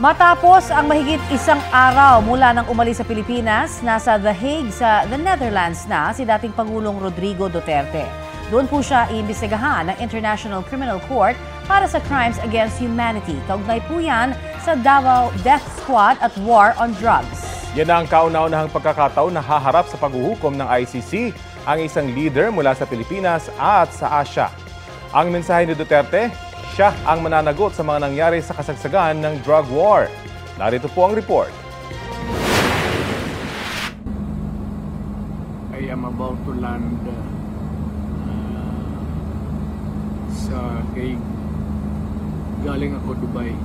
Matapos ang mahigit isang araw mula nang umalis sa Pilipinas, nasa The Hague sa The Netherlands na si dating Pangulong Rodrigo Duterte. Doon po siya iimbestigahan ng International Criminal Court para sa Crimes Against Humanity. Kaugnay po yan sa Davao Death Squad at War on Drugs. Yan ang kauna-unahang pagkakataon na haharap sa paghuhukom ng ICC ang isang leader mula sa Pilipinas at sa Asia. Ang mensahe ni Duterte, siya ang mananagot sa mga nangyari sa kasagsagan ng drug war. Narito po ang report. I am about to land sa Hague. Galing ako Dubai.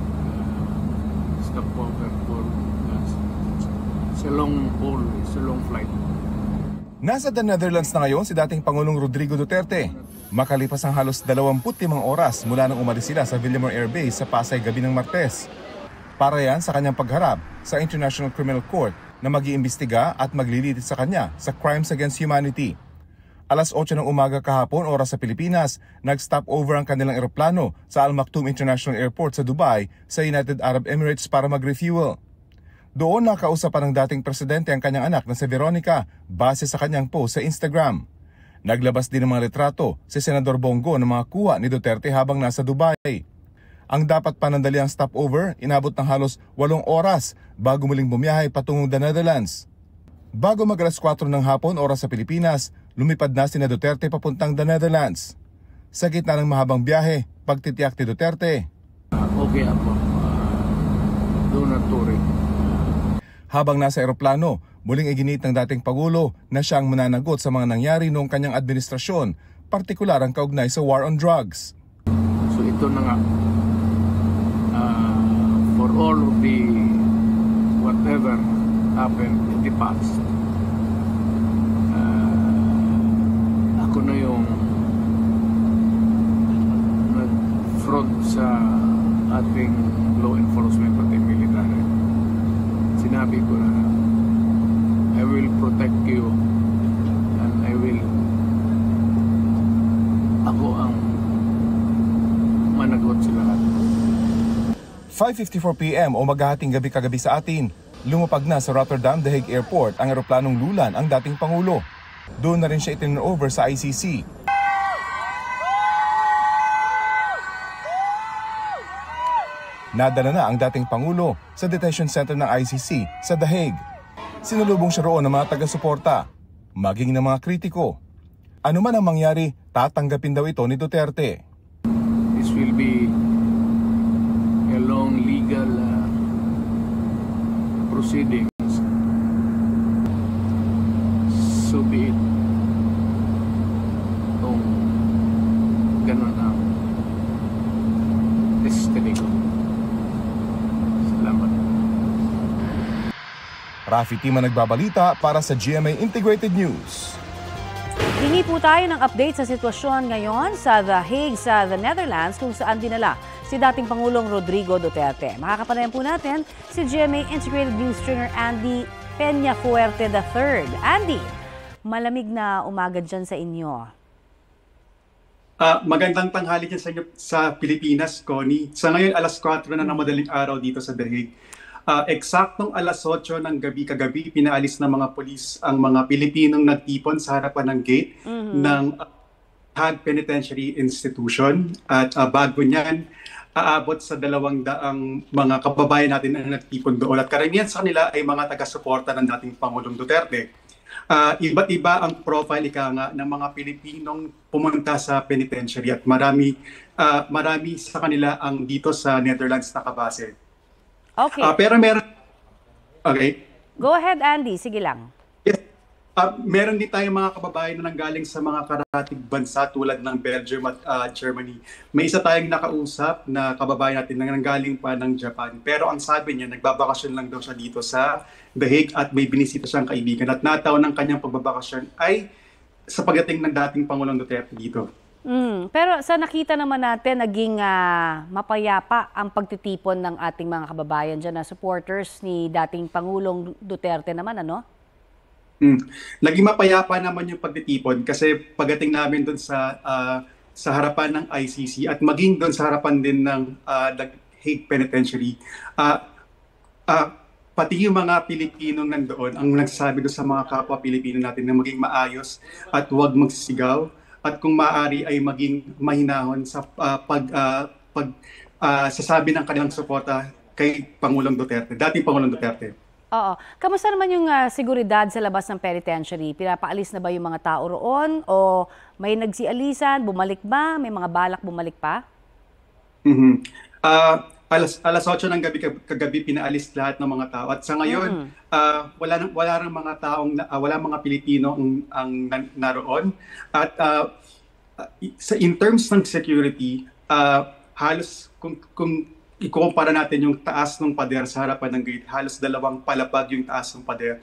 Stopover for it's a long haul, it's a long flight. Nasa The Netherlands na ngayon si dating Pangulong Rodrigo Duterte. Makalipas ang halos 25 oras mula nang umalis sila sa Villamor Air Base sa Pasay gabi ng Martes. Para yan sa kanyang pagharap sa International Criminal Court na mag-iimbestiga at maglilitis sa kanya sa Crimes Against Humanity. Alas 8 ng umaga kahapon oras sa Pilipinas, nag-stop over ang kanilang eroplano sa Al Maktoum International Airport sa Dubai sa United Arab Emirates para mag-refuel. Doon nakausapan ng dating presidente ang kanyang anak na si Veronica base sa kanyang post sa Instagram. Naglabas din ng mga litrato si Senador Bongo ng mga kuha ni Duterte habang nasa Dubai. Ang dapat panandaliang stopover inabot ng halos 8 oras bago muling bumiyahe patungong The Netherlands. Bago mag alas 4 ng hapon oras sa Pilipinas, lumipad na sina Duterte papuntang The Netherlands. Sa gitna ng mahabang biyahe, pagtitiyak ni Duterte. Okay ako. Doon na Turi. Habang nasa eroplano, muling iginit ng dating Pangulo na siyang mananagot sa mga nangyari noong kanyang administrasyon, partikular ang kaugnay sa war on drugs. So ito na nga, for all of the whatever happened in the past, ako na yung nag-front sa ating law enforcement pati military. Sinabi ko na I will protect you and ako ang managot sila lahat. 5:54 PM o maghahating gabi kagabi sa atin, lumapag na sa Rotterdam The Hague Airport ang eroplanong lulan ang dating Pangulo. Doon na rin siya itin-over sa ICC. Nadala na ang dating Pangulo sa detention center ng ICC sa The Hague. Sinulubong siya roon ng mga taga-suporta, maging ng mga kritiko. Ano man ang mangyari, tatanggapin daw ito ni Duterte. This will be a long legal proceedings. So be it. Kung ganun ang destiny ko. Salamat. Rafi Tima nagbabalita para sa GMA Integrated News. Hingi po tayo ng update sa sitwasyon ngayon sa The Hague sa The Netherlands kung saan dinala si dating Pangulong Rodrigo Duterte. Makakapanayan po natin si GMA Integrated News stringer Andy Peñafuerte III. Andy, malamig na umaga dyan sa inyo. Magandang tanghali dyan sa inyo sa Pilipinas, Connie. Sa ngayon, alas 4 na ng madaling araw dito sa The Hague. Eksaktong alas 8 ng gabi kagabi, pinaalis ng mga pulis ang mga Pilipinong nagtipon sa harapan ng gate ng Hague Penitentiary Institution. At bago niyan, aabot sa 200 mga kababayan natin na nagtipon doon. At karamihan sa kanila ay mga taga-suporta ng dating Pangulong Duterte. Iba't iba ang profile nga ng mga Pilipinong pumunta sa penitentiary at marami sa kanila ang dito sa Netherlands nakabase. Okay. Pero meron... Okay. Go ahead, Andy. Sige lang. Yes. Meron din tayong mga kababayan na nanggaling sa mga karatig bansa tulad ng Belgium at Germany. May isa tayong nakausap na kababayan natin na nanggaling pa ng Japan. Pero ang sabi niya, nagbabakasyon lang daw siya dito sa The Hague at may binisita siyang kaibigan. At nataon ng kanyang pagbabakasyon ay sa pagdating ng dating Pangulong Duterte dito. Pero sa nakita naman natin, naging mapayapa ang pagtitipon ng ating mga kababayan dyan na supporters ni dating Pangulong Duterte naman, ano? Naging mapayapa naman yung pagtitipon kasi pagdating namin doon sa harapan ng ICC at maging doon sa harapan din ng The Hague Penitentiary, pati yung mga Pilipinong nandoon ang nagsasabi doon sa mga kapwa Pilipino natin na maging maayos at huwag magsisigaw at kung maaari ay maging mahinahon sa sasabi ng kanilang suporta kay Pangulong Duterte, dating Pangulong Duterte. Oo. Kamusta naman yung seguridad sa labas ng penitentiary? Pinapaalis na ba yung mga tao roon? O may nagsialisan? Bumalik ba? May mga balak bumalik pa? Alas 8 ng gabi kagabi pinaalis lahat ng mga tao. At sa ngayon, wala mga Pilipino ang naroon. At in terms ng security, halos kung ikukumpara natin yung taas ng pader sa harapan ng gate, halos 2 palapag yung taas ng pader.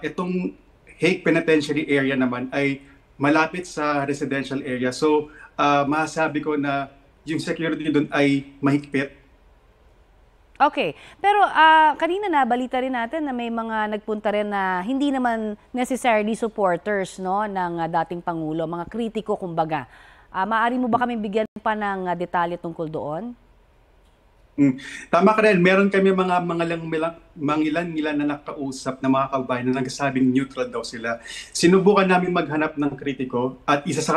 Itong Hague Penitentiary area naman ay malapit sa residential area. So, masasabi ko na yung security doon ay mahigpit. Okay. Pero kanina nabalita rin natin na may mga nagpunta rin na hindi naman necessarily supporters, no, ng dating Pangulo, mga kritiko kumbaga. Maaari mo ba kaming bigyan pa ng detalye tungkol doon? Tama ka rin. Meron kami mga mangilan-ngilan na nakausap na mga kababayan na nagsasabing neutral daw sila. Sinubukan namin maghanap ng kritiko at isa sa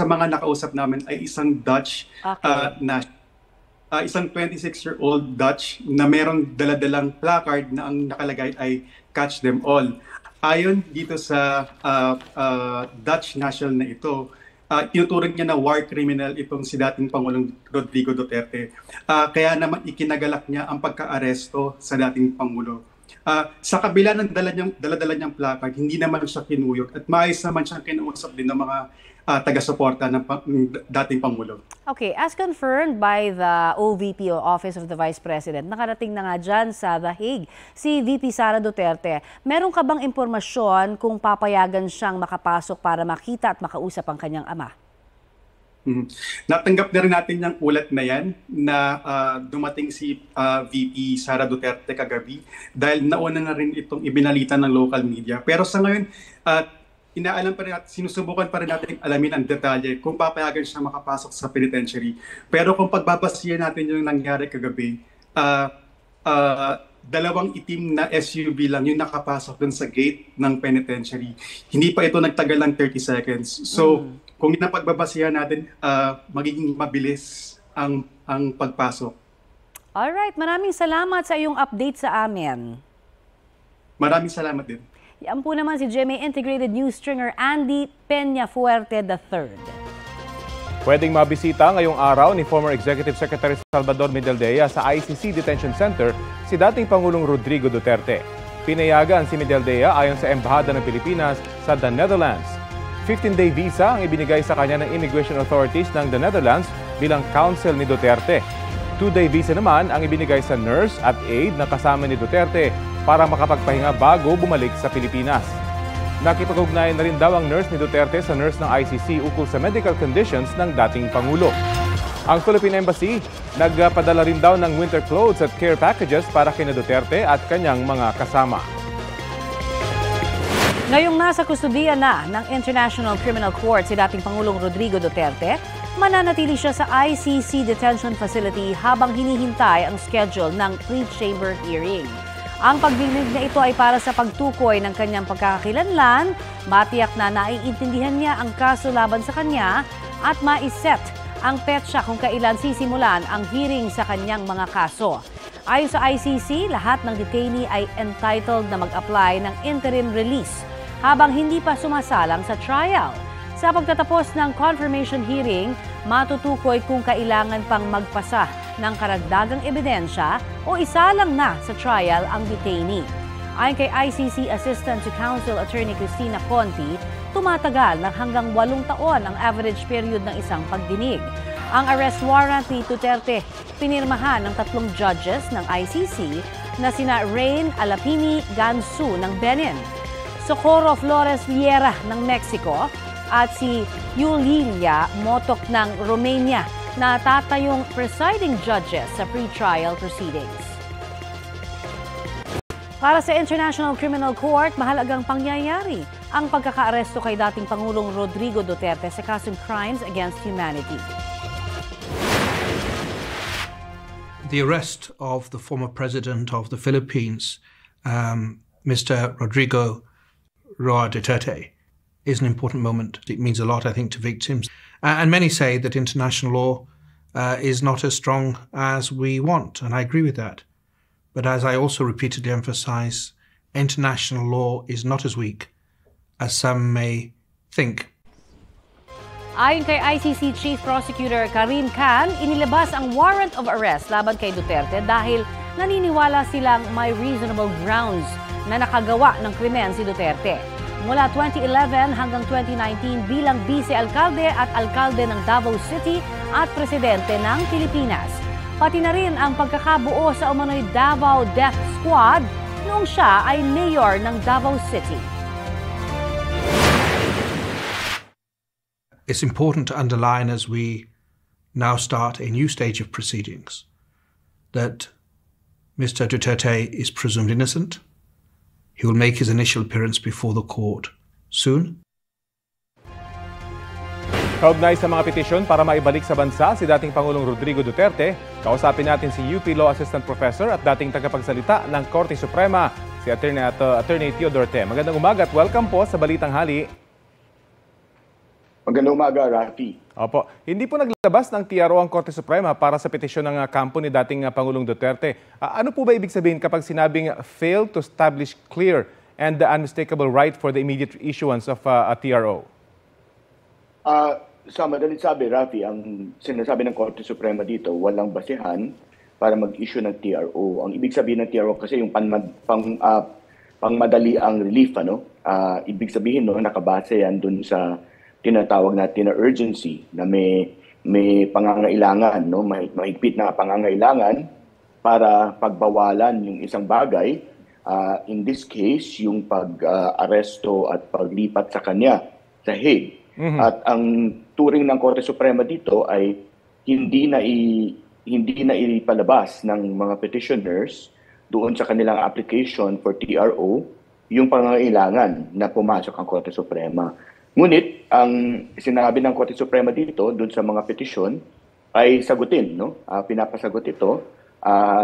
mga nakausap namin ay isang Dutch isang 26-year-old Dutch na merong daladalang placard na ang nakalagay ay "Catch them all". Ayon dito sa Dutch national na ito, tinuturing niya na war criminal itong si dating Pangulong Rodrigo Duterte. Kaya naman ikinagalak niya ang pagka-aresto sa dating Pangulo. Sa kabila ng dala-dala niyang placard, hindi naman siya kinuyog at maayos naman siyang kinausap din ng mga taga-suporta ng dating Pangulo. Okay, as confirmed by the OVP o Office of the Vice President, nakarating na nga dyan sa The Hague si VP Sara Duterte. Meron ka bang impormasyon kung papayagan siyang makapasok para makita at makausap ang kanyang ama? Natanggap na rin natin yung ulat na yan na dumating si VP Sara Duterte kagabi dahil nauna na rin itong ibinalita ng local media. Pero sa ngayon, inaalam pa rin natin, sinusubukan pa rin natin alamin ang detalye kung papayagan siya makapasok sa penitentiary. Pero kung pagbabasihan natin yung nangyari kagabi, 2 itim na SUV lang yung nakapasok dun sa gate ng penitentiary. Hindi pa ito nagtagal ng 30 seconds. So, kung napagbabasihan natin, magiging mabilis ang pagpasok. Alright, maraming salamat sa iyong update sa amin. Maraming salamat din. Yan po naman si GMA Integrated News Stringer Andy Peñafuerte III. Pwedeng mabisita ngayong araw ni former Executive Secretary Salvador Medaldea sa ICC Detention Center si dating Pangulong Rodrigo Duterte. Pinayagan si Medaldea ayon sa Embahada ng Pilipinas sa The Netherlands. 15-day visa ang ibinigay sa kanya ng immigration authorities ng The Netherlands bilang counsel ni Duterte. 2-day visa naman ang ibinigay sa nurse at aide na kasama ni Duterte para makapagpahinga bago bumalik sa Pilipinas. Nakipag-ugnayan na rin daw ang nurse ni Duterte sa nurse ng ICC ukol sa medical conditions ng dating Pangulo. Ang Philippine Embassy, nagpadala rin daw ng winter clothes at care packages para kina Duterte at kanyang mga kasama. Ngayong nasa kustudiya na ng International Criminal Court si dating Pangulong Rodrigo Duterte, mananatili siya sa ICC Detention Facility habang hinihintay ang schedule ng pre-chamber hearing. Ang pagdinig na ito ay para sa pagtukoy ng kanyang pagkakakilanlan, matiyak na naiintindihan niya ang kaso laban sa kanya at maiset ang petsa kung kailan sisimulan ang hearing sa kanyang mga kaso. Ayon sa ICC, lahat ng detainee ay entitled na mag-apply ng interim release habang hindi pa sumasalang sa trial. Sa pagtatapos ng confirmation hearing, matutukoy kung kailangan pang magpasa ng karagdagang ebidensya o isalang na sa trial ang detainee. Ayon kay ICC Assistant to Counsel Attorney Cristina Conti, tumatagal ng hanggang 8 taon ang average period ng isang pagdinig. Ang arrest warrant ni Duterte pinirmahan ng 3 judges ng ICC na sina Rain Alapini Gansu ng Benin, Socorro Flores Liera ng Mexico at si Yulilia Motok ng Romania na tatayong presiding judges sa pre-trial proceedings. Para sa International Criminal Court, mahalagang pangyayari ang pagkakaaresto kay dating Pangulong Rodrigo Duterte sa kasong crimes against humanity. The arrest of the former president of the Philippines, Mr. Rodrigo Roa Duterte, is an important moment. It means a lot, I think, to victims. And many say that international law is not as strong as we want, and I agree with that. But as I also repeatedly emphasize, international law is not as weak as some may think. Ayon kay ICC Chief Prosecutor Karim Khan, inilabas ang warrant of arrest laban kay Duterte dahil naniniwala silang may reasonable grounds na nakagawa ng krimen si Duterte. Mula 2011 hanggang 2019 bilang vice-alkalde at alkalde ng Davao City at presidente ng Pilipinas. Pati na rin ang pagkakabuo sa umano'y Davao Death Squad noong siya ay mayor ng Davao City. It's important to underline as we now start a new stage of proceedings that Mr. Duterte is presumed innocent. He will make his initial appearance before the court soon. Kaugnay sa mga petisyon para maibalik sa bansa si dating Pangulong Rodrigo Duterte, kausapin natin si UP Law Assistant Professor at dating tagapagsalita ng Korte Suprema, si Attorney Teodoro Te. Magandang umaga at welcome po sa Balitang Hali. Magandang umaga, Rafi. Opo. Hindi po naglabas ng TRO ang Korte Suprema para sa petisyon ng kampo ni dating Pangulong Duterte. Ano po ba ibig sabihin kapag sinabing failed to establish clear and the unmistakable right for the immediate issuance of a TRO? Sa madaling sabi, Rafi, ang sinasabi ng Korte Suprema dito, walang basehan para mag-issue ng TRO. Ang ibig sabihin ng TRO kasi yung pangmadali ang relief, ano? Ibig sabihin, no, nakabase yan dun sa tinatawag natin na urgency na may pangangailangan, no, mahigpit na pangangailangan para pagbawalan yung isang bagay, in this case yung pag-aresto at paglipat sa kanya sa Hague. Mm-hmm. At ang turing ng Korte Suprema dito ay hindi na ipalabas ng mga petitioners doon sa kanilang application for TRO yung pangangailangan na pumasok ang Korte Suprema. Ngunit, ang sinabi ng Korte Suprema dito, doon sa mga petisyon, ay sagutin, no? Pinapasagot ito.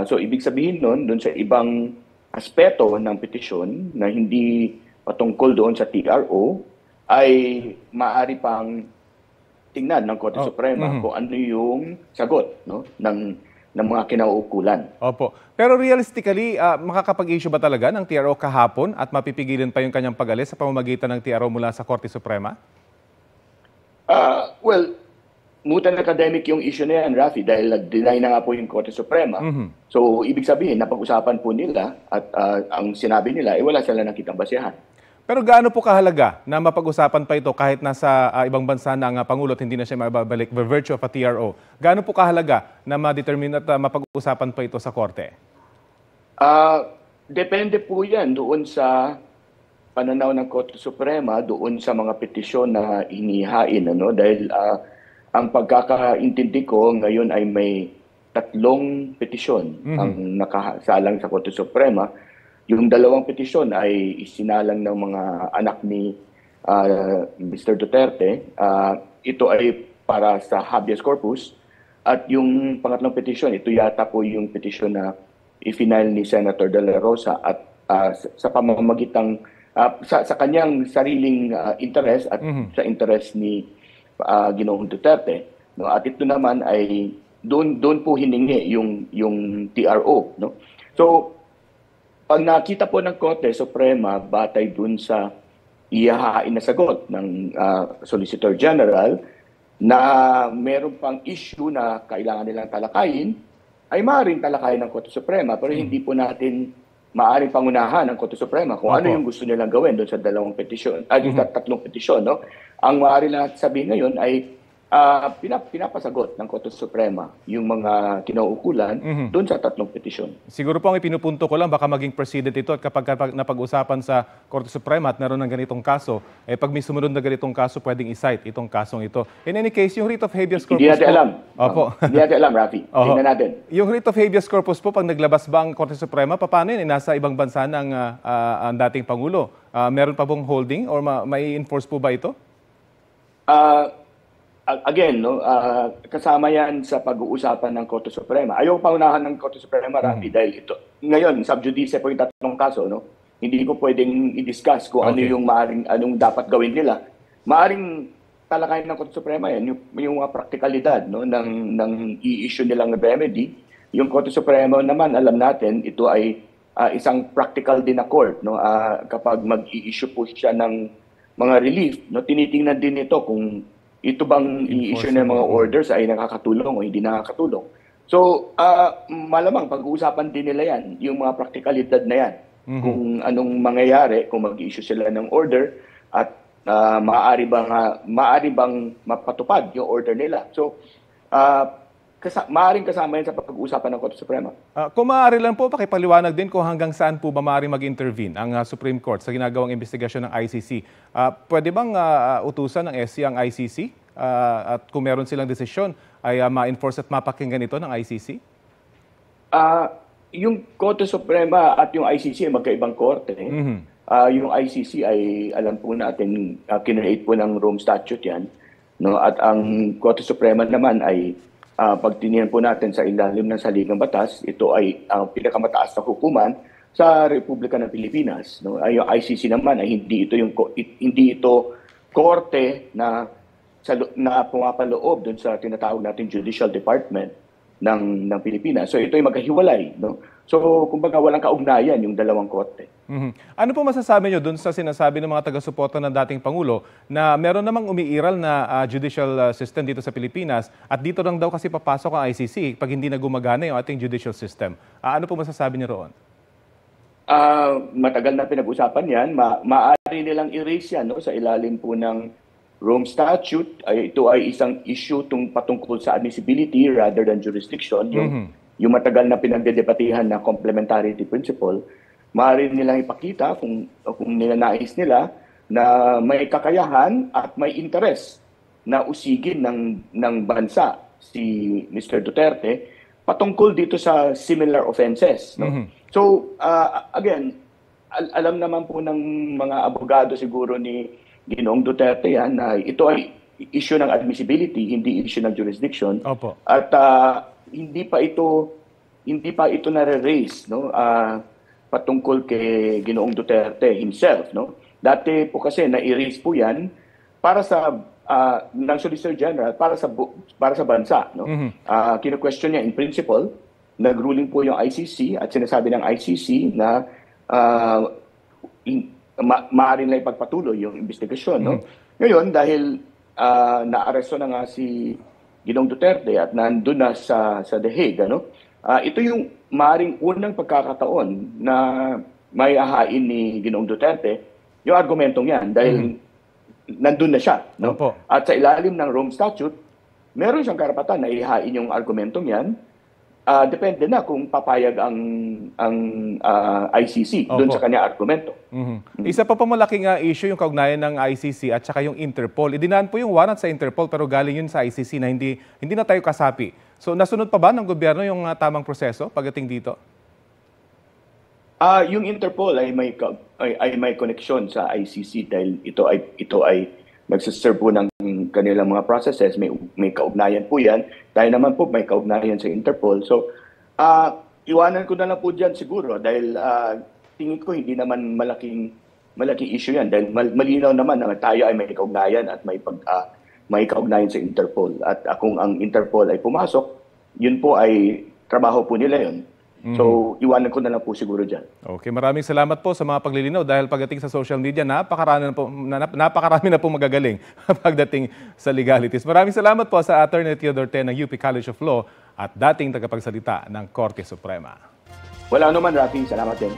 So, ibig sabihin nun, doon sa ibang aspeto ng petisyon na hindi patungkol doon sa TRO, ay maaari pang tingnan ng Korte Suprema kung ano yung sagot, no, ng mga kinauukulan. Opo. Pero realistically, makakapag-issue ba talaga ng TRO kahapon at mapipigilan pa yung kanyang pag-alis sa pamamagitan ng TRO mula sa Korte Suprema? Well, mutan academic yung issue na yan, Rafi, dahil nag-deny na nga po yung Korte Suprema. Mm-hmm. So, ibig sabihin, napag-usapan po nila at ang sinabi nila, wala sila nakitang basehan. Pero gaano po kahalaga na mapag-usapan pa ito kahit nasa ibang bansa na ang Pangulo at hindi na siya mababalik by virtue of a TRO? Gaano po kahalaga na ma-determine at mapag-usapan pa ito sa Korte? Depende po yan doon sa pananaw ng Korte Suprema, doon sa mga petisyon na inihain. Ano? Dahil ang pagkakaintindi ko ngayon ay may 3 petisyon ang nakasalang sa Korte Suprema. Yung 2 petisyon ay isinalang ng mga anak ni Mr. Duterte. Ito ay para sa habeas corpus. At yung pangatlong petisyon, ito yata po yung petisyon na i-final ni Senator De La Rosa at sa pamamagitang sa kanyang sariling interest at sa interest ni Ginoong Duterte. No? At ito naman ay doon po hiningi yung TRO. No? So, pag nakita po ng Korte Suprema, batay dun sa ihahain na sagot ng Solicitor General na meron pang issue na kailangan nilang talakayin, ay maaaring talakayin ng Korte Suprema. Pero hindi po natin maaaring pangunahan ng Korte Suprema kung ano yung gusto nilang gawin doon sa 2 petisyon, sa 3 petisyon. No? Ang maaari lang sabihin ngayon ay pinapasagot ng Korte Suprema yung mga kinauukulan doon sa 3 petisyon. Siguro po ang ipinupunto ko lang, baka maging precedent ito at kapag napag-usapan sa Korte Suprema at naroon ng ganitong kaso, pag may sumunod na ganitong kaso, pwedeng i-cite itong kasong ito. In any case, yung writ of habeas corpus hindi natin alam. Opo. Hindi natin alam, Rafi. Tingnan natin. Yung writ of habeas corpus po, pag naglabas ba ang Korte Suprema, paano yun? Nasa ibang bansa ng ang dating Pangulo. Meron pa bang holding or may enforce po ba ito? again, no, kasama yan sa pag-uusapan ng Korte Suprema. Ayaw paunahan ng Korte Suprema, Rafi, dahil ito. Ngayon, sub judice po yung tatlong kaso, no? Hindi ko pwedeng i-discuss kung ano yung anong dapat gawin nila. Maaring talakayin ng Korte Suprema yan, yung mga praktikalidad, no, ng i-issue nilang remedy. Yung Korte Suprema naman, alam natin, ito ay isang practical din na court, no? Kapag mag-i-issue po siya ng mga relief, no, tinitingnan din ito kung ito bang i-issue ng mga orders ay nakakatulong o hindi nakakatulong. So, malamang pag-uusapan din nila yan, yung mga praktikalidad na yan. Kung anong mangyayari, kung mag-issue sila ng order at maaari bang mapatupad yung order nila. So, maaaring kasama yan sa pag-uusapan ng Korte Suprema. Kung maaari lang po, pakipaliwanag din kung hanggang saan po ba maaari mag-intervene ang Supreme Court sa ginagawang investigasyon ng ICC. Pwede bang utusan ng SC ang ICC? At kung meron silang desisyon, ay ma-enforce at mapakinggan ito ng ICC? Yung Korte Suprema at yung ICC ay magkaibang korte. Yung ICC ay, alam po natin, kinreate po ng Rome Statute yan. No? At ang Korte Suprema naman ay pag tiniyan po natin sa ilalim ng saligang batas, ito ay ang pinakamataas na hukuman sa Republika ng Pilipinas. No? Ay, yung ICC naman ay hindi ito korte na pumapaloob dun sa tinatawag natin Judicial Department ng Pilipinas. So ito ay magkahiwalay. No? So kumbaga walang kaugnayan yung dalawang korte. Ano po masasabi nyo dun sa sinasabi ng mga taga-suporta ng dating Pangulo na meron namang umiiral na judicial system dito sa Pilipinas at dito lang daw kasi papasok ang ICC pag hindi na gumagana yung ating judicial system? Ano po masasabi niyo roon? Matagal na pinag-usapan yan. Maaari nilang erase yan, no? Sa ilalim po ng Rome Statute. Ito ay isang issue patungkol sa admissibility rather than jurisdiction. Yung matagal na pinagdedebatihan na complementarity principle. Maaari nilang ipakita kung ninanais nila na may kakayahan at may interes na usigin ng bansa si Mr. Duterte patungkol dito sa similar offenses. No? So, again, alam naman po ng mga abogado siguro ni Ginoong Duterte yan na ito ay issue ng admissibility, hindi issue ng jurisdiction. Opo. At hindi pa ito nare-raise, no? Patungkol kay Ginoong Duterte himself, no? Dati po kasi na-erase po 'yan para sa ng Solicitor General para sa bansa, no? Kino-question niya in principle, nag-ruling po yung ICC at sinasabi ng ICC na maaari na ipagpatuloy yung investigasyon, no? Ngayon dahil naaresto na nga si Ginoong Duterte at nandun na sa The Hague, ano? Ito yung maaaring unang pagkakataon na may ahain ni Ginoong Duterte yung argumentong yan dahil nandun na siya, no? Opo. At sa ilalim ng Rome Statute, meron siyang karapatan na ihain yung argumentong yan. Depende na kung papayag ang ICC doon sa kanya argumento. Isa pa malaking issue yung kaugnayan ng ICC at saka yung Interpol. Idinaan po yung warrant sa Interpol pero galing yun sa ICC na hindi na tayo kasapi. So nasunod pa ba ng gobyerno yung tamang proseso pagdating dito? Yung Interpol ay may koneksyon sa ICC dahil ito ay nagsiserve po ng kanilang mga processes, may kaugnayan po yan. Dahil naman po may kaugnayan sa Interpol. So, iwanan ko na lang po dyan siguro dahil tingin ko hindi naman malaking issue yan. Dahil malinaw naman na tayo ay may kaugnayan at may kaugnayan sa Interpol. At kung ang Interpol ay pumasok, yun po ay trabaho po nila yun. So, iwanan ko na lang po siguro dyan. Okay, maraming salamat po sa mga paglilinaw dahil pagdating sa social media, napakarami na po magagaling pagdating sa legalities. Maraming salamat po sa Attorney Theodore Ten ng UP College of Law at dating tagapagsalita ng Korte Suprema. Wala naman, Rafi. Salamat din.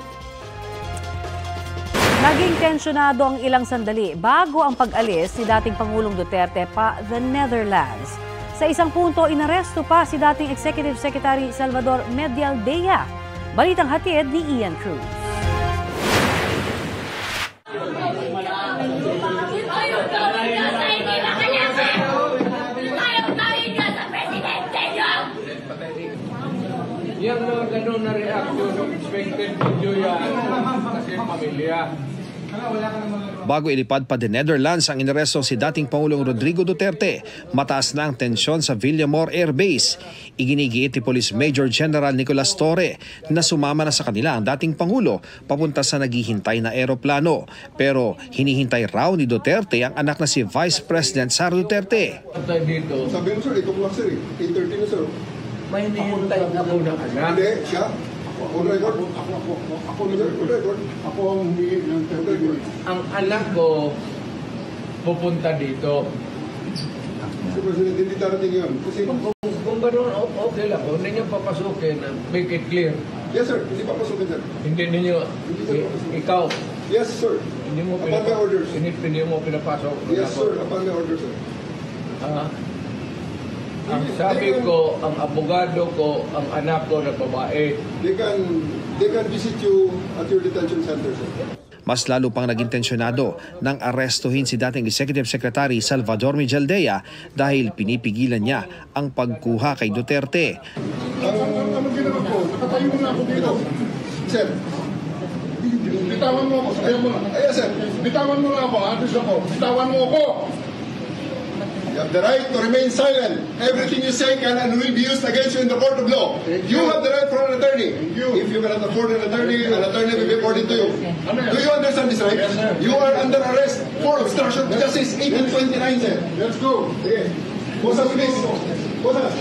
Naging tensyonado ang ilang sandali bago ang pag-alis ni dating Pangulong Duterte pa the Netherlands. Sa isang punto, inaresto pa si dating Executive Secretary Salvador Medialdea. Balitang hatid ni Ian Cruz. Yang mga ganun na reaction, expected video yan kasi pamilya. Wala ka naman Bago ilipad pa the Netherlands ang inaresto si dating Pangulong Rodrigo Duterte, mataas na ang tensyon sa Villamor Air Base. Iginigiit ni Police Major General Nicolas Torre na sumama na sa kanila ang dating Pangulo papunta sa naghihintay na eroplano. Pero hinihintay raw ni Duterte ang anak na si Vice President Sara Duterte. Sabi mo sir, ikaw lang sir, 8:30 na sir. May hinihintay ako ng anak. Hindi, siya. On record. Ako ang humingi ng 30 minutes. Ang anak ko pupunta dito. Si President, hindi darating yun. Kasi Kung gano'n, okay lang. Kung hindi niyo papasukin, make it clear. yes sir, hindi papasukin sir. Hindi ninyo, ikaw, Yes sir. hindi mo Upon my orders. hindi mo pinapasok. Yes sir, upon my orders sir. Ang sabi ko, ang abogado ko, ang anak ko na babae. They can visit you at your detention center sir. Mas lalo pang naging tensyonado nang arestuhin si dating Executive Secretary Salvador Mijaldea dahil pinipigilan niya ang pagkuha kay Duterte. Ano ginawa ko? Nakatayo na ako dito. Sir, bitawan mo ako. Ayaw mo na. Ayaw sir. Bitawan mo na ako. Address ako. Bitawan mo ako. You have the right to remain silent. Everything you say can and will be used against you in the court of law. You have the right for an attorney. If you cannot afford an attorney will be according to you. Do you understand this right? You are under arrest for obstruction of justice 1829, sir. Let's go. Okay. Bosas, please. Bosas.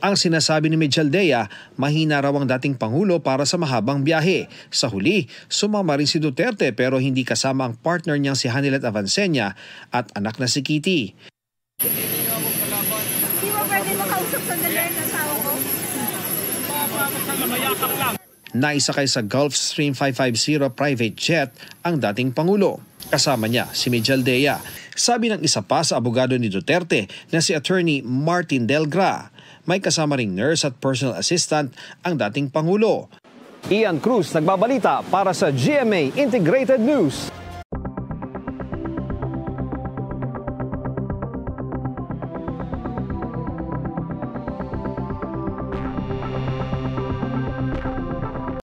Ang sinasabi ni Mijaldea, mahina raw ang dating Pangulo para sa mahabang biyahe. Sa huli, sumama rin si Duterte pero hindi kasama ang partner niyang si Hanilet Avancenia at anak na si Kitty. Hindi mo pwede makausap sa dali ng asawa ko? Naisakay sa Gulfstream 550 private jet ang dating Pangulo. Kasama niya si Mijaldea. Sabi ng isa pa sa abogado ni Duterte na si Attorney Martin Delgra, may kasama ring nurse at personal assistant ang dating Pangulo. Ian Cruz nagbabalita para sa GMA Integrated News.